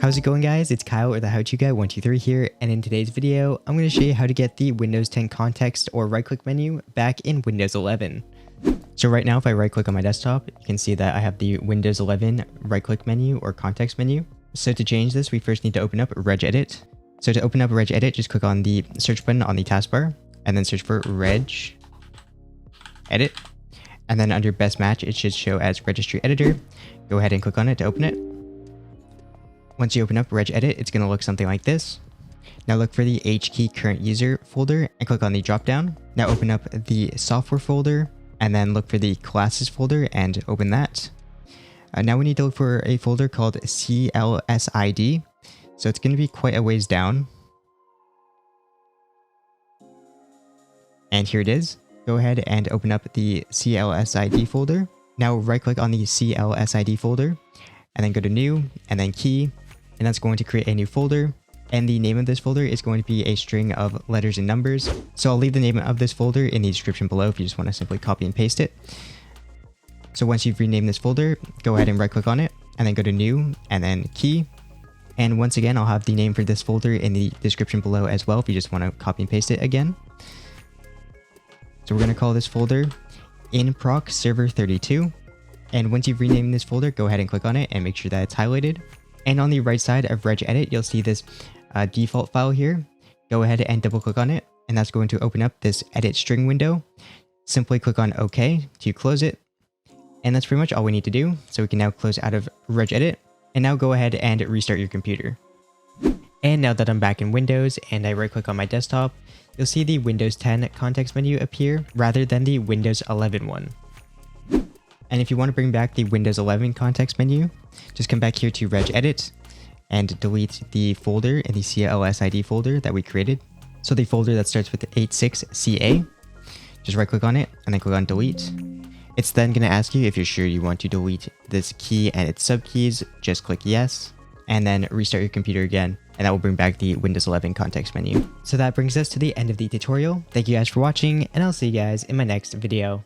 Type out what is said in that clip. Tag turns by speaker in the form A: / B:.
A: How's it going, guys? It's Kyle, or the How To Guy 123 here, and in today's video, I'm going to show you how to get the Windows 10 context or right-click menu back in Windows 11. So right now, if I right-click on my desktop, you can see that I have the Windows 11 right-click menu or context menu. So to change this, we first need to open up Regedit. So to open up Regedit, just click on the search button on the taskbar, and then search for Regedit. And then under Best Match, it should show as Registry Editor. Go ahead and click on it to open it. Once you open up Regedit, it's going to look something like this. Now look for the HKey current user folder and click on the dropdown. Now open up the software folder and then look for the classes folder and open that. Now we need to look for a folder called CLSID. So it's going to be quite a ways down. And here it is. Go ahead and open up the CLSID folder. Now right click on the CLSID folder and then go to New and then Key. And that's going to create a new folder. And the name of this folder is going to be a string of letters and numbers. So I'll leave the name of this folder in the description below if you just want to simply copy and paste it. So once you've renamed this folder, go ahead and right click on it and then go to New and then Key. And once again, I'll have the name for this folder in the description below as well if you just want to copy and paste it again. So we're going to call this folder inproc server 32. And once you've renamed this folder, go ahead and click on it and make sure that it's highlighted. And on the right side of Regedit, you'll see this default file here. Go ahead and double click on it, and that's going to open up this edit string window. Simply click on OK to close it. And that's pretty much all we need to do. So we can now close out of Regedit, and now go ahead and restart your computer. And now that I'm back in Windows and I right click on my desktop, you'll see the Windows 10 context menu appear rather than the Windows 11 one. And if you want to bring back the Windows 11 context menu, just come back here to Regedit and delete the folder in the CLSID folder that we created. So the folder that starts with 86CA, just right click on it and then click on delete. It's then going to ask you if you're sure you want to delete this key and its subkeys. Just click yes and then restart your computer again. And that will bring back the Windows 11 context menu. So that brings us to the end of the tutorial. Thank you guys for watching, and I'll see you guys in my next video.